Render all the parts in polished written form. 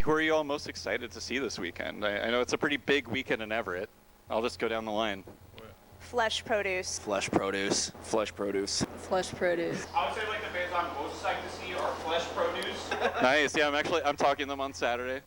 who are you all most excited to see this weekend? I know it's a pretty big weekend in Everett. I'll just go down the line. Flesh produce. Flesh produce. Flesh produce. Flesh produce. I would say like the bands I'm most psyched to see are Flesh Produce. Nice. Yeah, I'm talking to them on Saturday.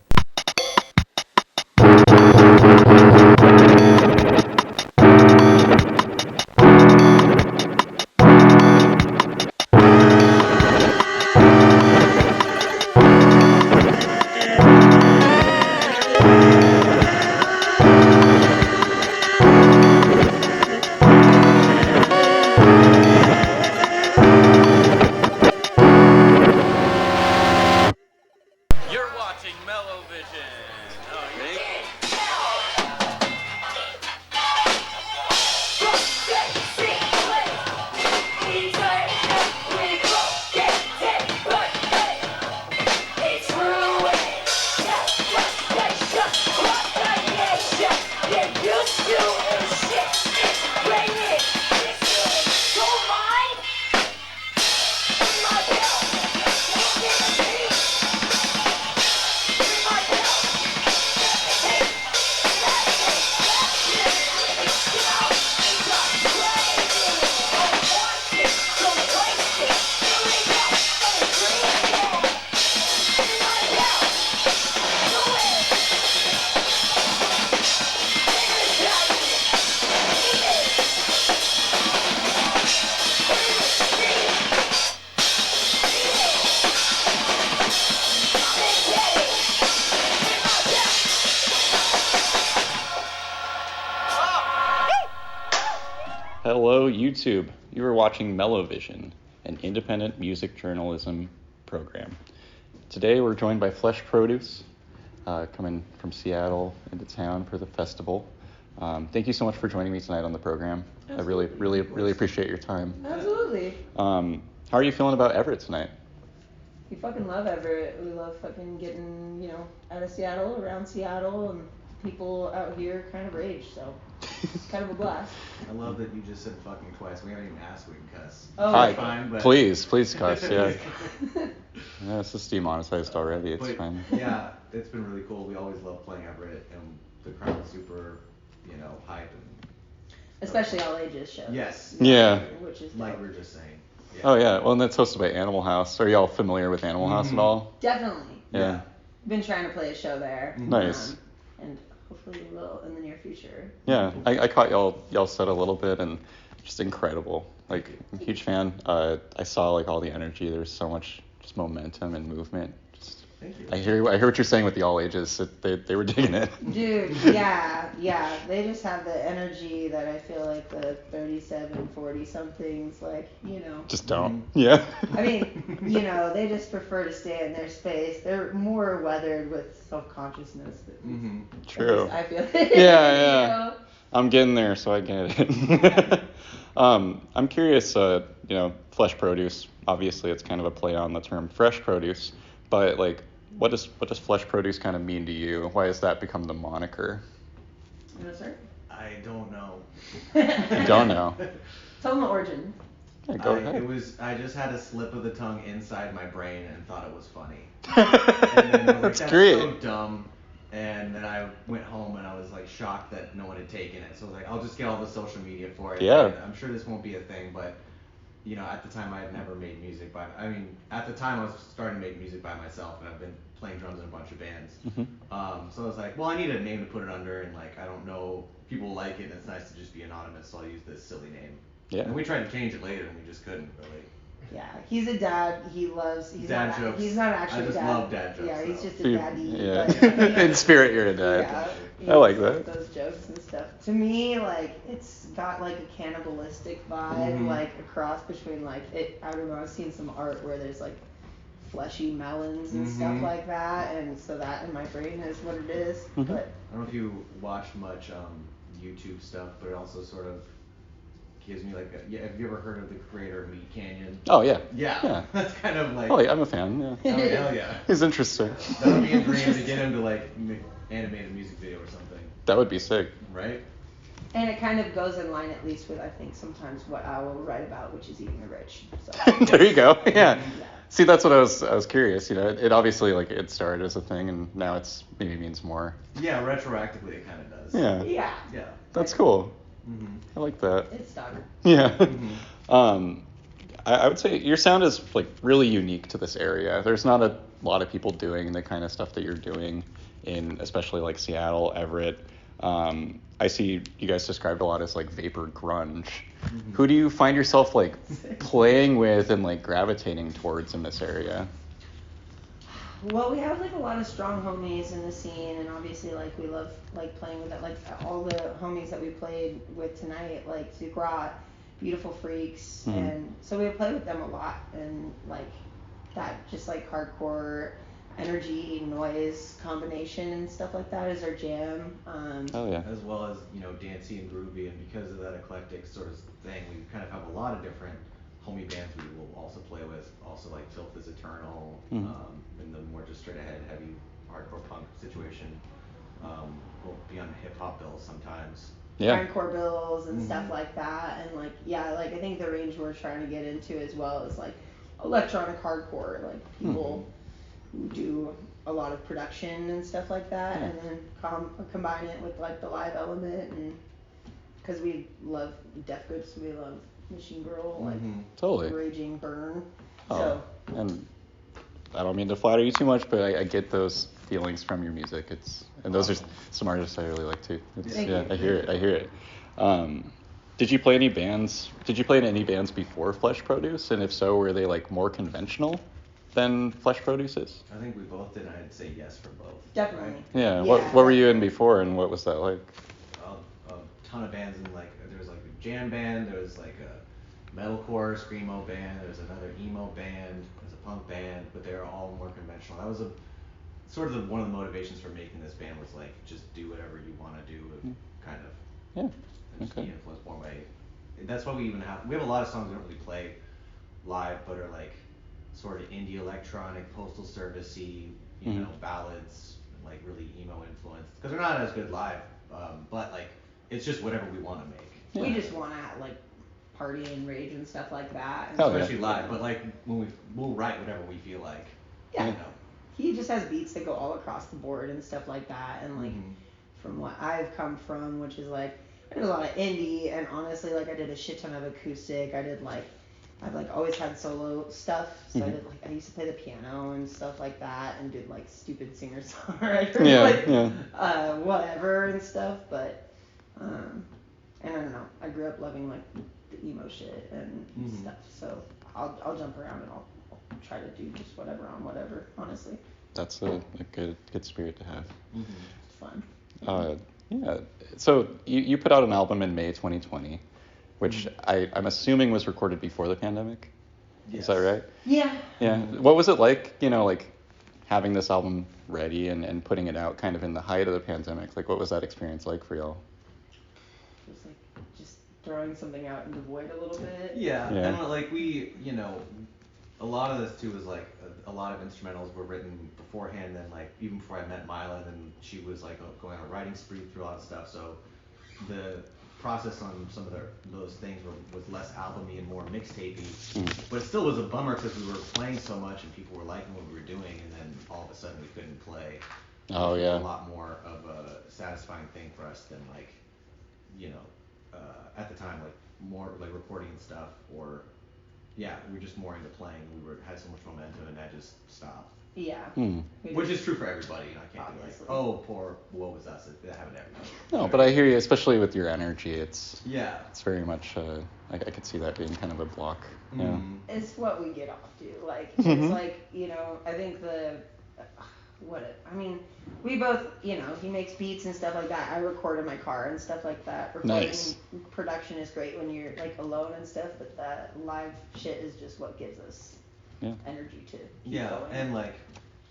You're watching MellowVision. Oh, yeah. Hello, YouTube. You are watching MellowVision, an independent music journalism program. Today we're joined by Flesh Produce, coming from Seattle into town for the festival. Thank you so much for joining me tonight on the program. Absolutely. I really appreciate your time. Absolutely. How are you feeling about Everett tonight? We fucking love Everett. We love fucking getting, out of Seattle, around Seattle, and people out here kind of rage, so it's kind of a blast. I love that you just said fucking twice. We haven't even asked we can cuss. Oh, Hi. okay. Fine, but Please cuss, yeah. Yeah, it's just demonetized already, it's but, fine. Yeah, it's been really cool. We always love playing Everett, and the crowd was super, hype and Especially all ages shows. yes. Yeah. Which is Like dope. we were just saying. Yeah. Oh yeah, well, and that's hosted by Animal House. Are y'all familiar with Animal House at all? Definitely. Yeah. Been trying to play a show there. Nice. And hopefully we will in the near future. Yeah, I caught y'all set a little bit, and just incredible. Like, I'm a huge fan. I saw like all the energy. There's so much just momentum and movement. Just, Thank you. I hear what you're saying with the all ages. They were digging it. Dude, yeah. They just have the energy that I feel like the 37, 40 somethings, Just don't. Yeah. I mean, they just prefer to stay in their space. They're more weathered with self-consciousness. True. I feel. Yeah. I'm getting there, so I get it. I'm curious. Flesh produce. Obviously, it's kind of a play on the term fresh produce, but like, what does flesh produce kind of mean to you? Why has that become the moniker? You know, sir? I don't know. You don't know. Tell them the origin. Yeah, go ahead. I just had a slip of the tongue inside my brain and thought it was funny. And then I was like, That's great. so dumb. And then I went home and I was like shocked that no one had taken it. So I was like, I'll just get all the social media for it. Yeah. And I'm sure this won't be a thing, but at the time I had never made music at the time I was starting to make music by myself, and I've been playing drums in a bunch of bands. So I was like, well, I need a name to put it under, and like, I don't know, people like it, and it's nice to just be anonymous, so I'll use this silly name. Yeah. And we tried to change it later, and we just couldn't really. Yeah, he's a dad. He's Dad not, jokes. He's not actually I just a dad. love dad jokes, Yeah, he's though. just a daddy. Yeah. But, In spirit, you're a dad. Yeah, I like he that. Those jokes and stuff. To me, like, it's got like a cannibalistic vibe, like a cross between I don't know. I've seen some art where there's like fleshy melons and stuff like that, and so that in my brain is what it is. But I don't know if you watch much YouTube stuff, but it also sort of gives me have you ever heard of the creator of Meat Canyon? Oh yeah. Yeah. That's kind of like. Oh yeah, I'm a fan. Yeah. Oh, hell yeah. He's interesting. That would be a dream to get him to make animate a music video or something. That would be sick. Right? And it kind of goes in line, at least with I think sometimes what I will write about, which is eating the rich. So. There you go. Yeah. Yeah. See, that's what I was curious. You know, it obviously like it started as a thing, and now it's maybe means more. Yeah, retroactively it kind of does. Yeah. Yeah. Yeah. That's cool. Mhm. I like that. It's done. Yeah. Mhm. I would say your sound is like really unique to this area. There's not a lot of people doing the kind of stuff that you're doing in, especially like Seattle, Everett. I see you guys described a lot as like vapor grunge. Mhm. Who do you find yourself like playing with and like gravitating towards in this area? Well, we have like a lot of strong homies in the scene, and obviously like we love like playing with it. Like all the homies that we played with tonight, like Zugrat, Beautiful Freaks, Mhm. and so we play with them a lot, and like that just like hardcore energy noise combination and stuff like that is our jam. Oh yeah. As well as, dancey and groovy, and because of that eclectic sort of thing, we kind of have a lot of different homie bands we will also play with. Also like Filth is Eternal, in the more just straight ahead heavy hardcore punk situation. We'll be on the hip hop bills sometimes. Yeah. Grindcore bills and Mhm. stuff like that, and like yeah, like I think the range we're trying to get into as well is like electronic hardcore, like people who do a lot of production and stuff like that, Yeah. and then combine it with like the live element, and because we love Death Grips, we love Machine Girl, like Totally. Raging Burn, Oh, so and I don't mean to flatter you too much, but I get those feelings from your music. And those are some artists I really like too. Thank yeah, you. I hear it. Did you play any bands? Did you play in any bands before Flesh Produce? And if so, were they like more conventional than Flesh Produce is? I think we both did, and I'd say yes for both. definitely. Right? Yeah. Yeah. What were you in before, and what was that like? A ton of bands, and like there was like a jam band, there was like a metalcore screamo band, there was another emo band, there's a punk band, but they were all more conventional. That was one of the motivations for making this band was like just do whatever you want to do, kind of. Yeah. And just Okay. be influenced more by. That's why we have a lot of songs we don't really play live, but are like sort of indie electronic, postal servicey, ballads, like really emo influenced. Because they're not as good live, but like it's just whatever we want to make. Yeah. We just want to like party and rage and stuff like that. And Hell yeah. Especially live, but like when we'll write whatever we feel like. Yeah. You know. He just has beats that go all across the board and stuff like that, and like from what I've come from, which is like I did a lot of indie, and honestly like I did a shit ton of acoustic. I've like always had solo stuff, so I used to play the piano and stuff like that, and did like stupid singer-songwriter whatever and stuff, but and I don't know, I grew up loving like the emo shit and stuff, so I'll jump around and I'll try to do just whatever on whatever, honestly. That's a good spirit to have. It's fun. Yeah. So you put out an album in May 2020, which I'm assuming was recorded before the pandemic. Yes. Is that right? Yeah. Yeah. What was it like, like having this album ready and putting it out kind of in the height of the pandemic? Like, what was that experience like for y'all? It was like just throwing something out into the void a little bit. Yeah, Yeah. and like we, a lot of this too was like a lot of instrumentals were written beforehand, and like even before I met Mila, and she was like going on a writing spree through a lot of stuff. So the process on some of those things was less albumy and more mixtapey, but it still was a bummer because we were playing so much and people were liking what we were doing, and then all of a sudden we couldn't play. Oh, It yeah. was a lot more of a satisfying thing for us than like, at the time like more like recording and stuff, or we were just more into playing. Had so much momentum, and that just stopped. Yeah. Which is true for everybody, and I can't be Obviously. like, oh, poor, woe was us. It happened to everybody. No, but I hear you, especially with your energy. It's very much. I could see that being kind of a block. Yeah. It's what we get off to. Like, it's like, I think we both, he makes beats and stuff like that. I record in my car and stuff like that. Recording Nice. production is great when you're like alone and stuff, but that live shit is just what gives us energy to keep going. And like,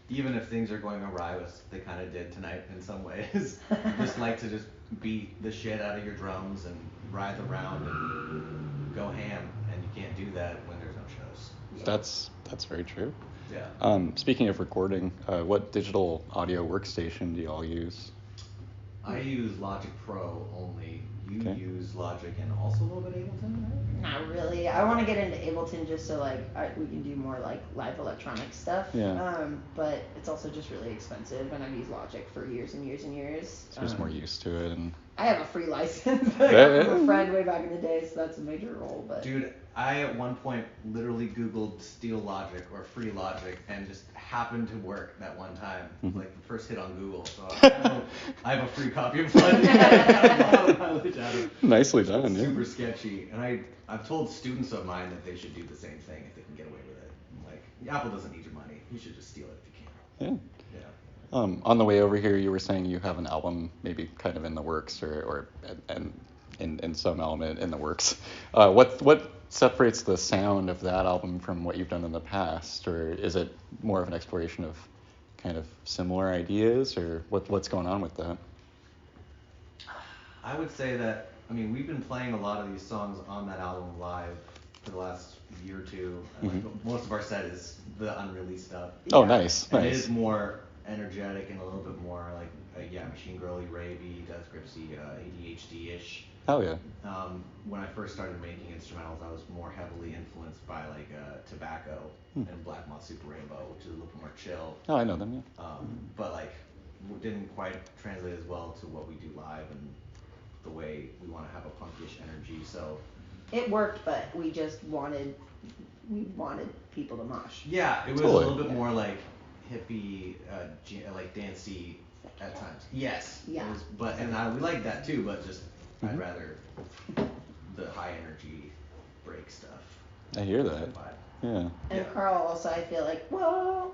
even if things are going awry, which they kind of did tonight in some ways, just like to just beat the shit out of your drums and ride around and go ham, and you can't do that when there's no shows. That's very true. Yeah. Speaking of recording, what digital audio workstation do you all use? I use Logic Pro only. you Okay. use Logic and also a little bit Ableton, right? Not really. I want to get into Ableton just so like we can do more like live electronic stuff. Yeah. But it's also just really expensive, and I've used Logic for years and years and years. So just more used to it and. I have a free license that I got from a friend way back in the day, so that's a major role. But Dude, I at one point literally Googled steal Logic or free Logic and just happened to work that one time. Like the first hit on Google. So I have a free copy of Logic that I got a lot of mileage out of. Nicely done, It's yeah. super sketchy. And I've told students of mine that they should do the same thing if they can get away with it. I'm like, Apple doesn't need your money. You should just steal it if you can. Yeah. Yeah. On the way over here, you were saying you have an album maybe kind of in the works or in some element in the works. What separates the sound of that album from what you've done in the past, or is it more of an exploration of kind of similar ideas, or what's going on with that? I would say that, I mean, we've been playing a lot of these songs on that album live for the last year or two. And like, most of our set is the unreleased stuff. Oh, nice. And it is more energetic and a little bit more like, machine girly, ravey, Death Gripsy, ADHD-ish. Hell yeah. When I first started making instrumentals, I was more heavily influenced by like Tobacco and Black Moth Super Rainbow, which is a little bit more chill. Oh, I know them, yeah. But like, didn't quite translate as well to what we do live and the way we want to have a punkish energy. So it worked, but we wanted people to mosh. yeah, it was Totally. a little bit more like hippie, like dancey at times. Yes. Yeah. It was, we like that too, but just I'd rather the high energy break stuff. I hear that. Yeah. And Carl also, I feel like, I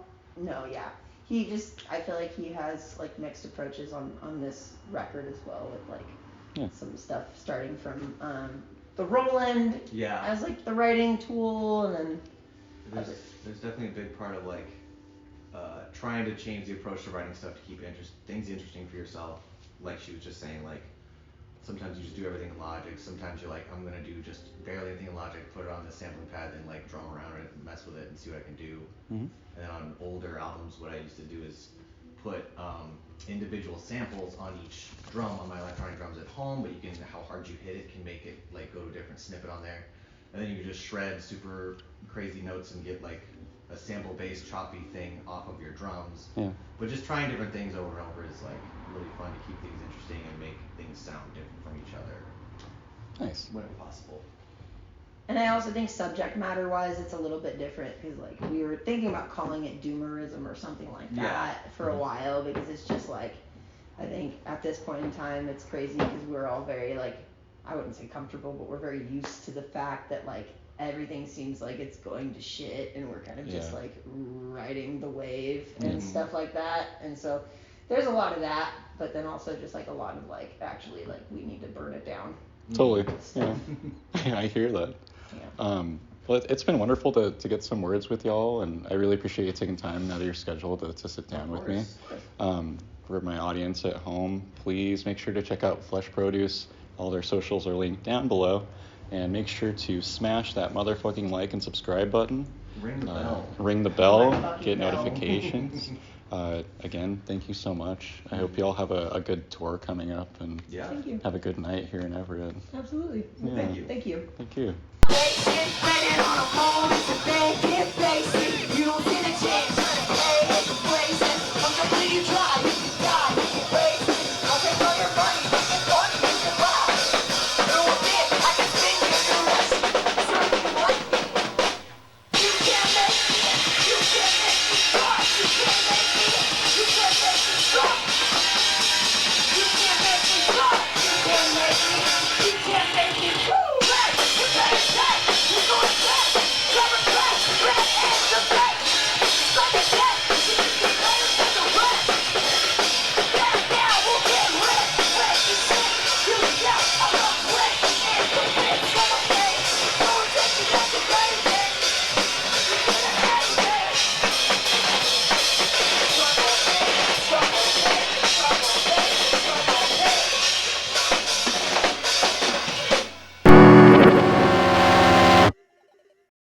feel like he has like mixed approaches on this record as well, with like some stuff starting from the Roland as like the writing tool, and then there's definitely a big part of like trying to change the approach to writing stuff to keep things interesting for yourself. Like she was just saying, like sometimes you just do everything in Logic. Sometimes you're like, I'm gonna do just barely anything in Logic, put it on the sampling pad, then like drum around it, mess with it, and see what I can do. And then on older albums, what I used to do is put individual samples on each drum on my electronic drums at home, but how hard you hit it can make it like go to a different snippet on there. And then you can just shred super crazy notes and get like a sample-based choppy thing off of your drums. Yeah. But just trying different things over and over is like really fun to keep things interesting and make things sound different from each other. Nice. When possible. And I also think subject matter wise, it's a little bit different, because like we were thinking about calling it doomerism or something like that for a while, because it's just like, I think at this point in time it's crazy because we're all very like, I wouldn't say comfortable, but we're very used to the fact that like everything seems like it's going to shit, and we're kind of just like riding the wave and stuff like that. And so there's a lot of that, but then also just like a lot of like, actually like we need to burn it down. Totally. Yeah. I hear that. Yeah. Well, it's been wonderful to get some words with y'all, and I really appreciate you taking time out of your schedule to sit down with me. For my audience at home, please make sure to check out Flesh Produce. All their socials are linked down below. And make sure to smash that motherfucking like and subscribe button. Ring the bell. Ring the bell, get notifications. Again, thank you so much. I hope you all have a good tour coming up, and Thank you. have a good night here in Everett. Absolutely. Yeah. Thank you. Thank you. Basic, on a pole, it's a basic. You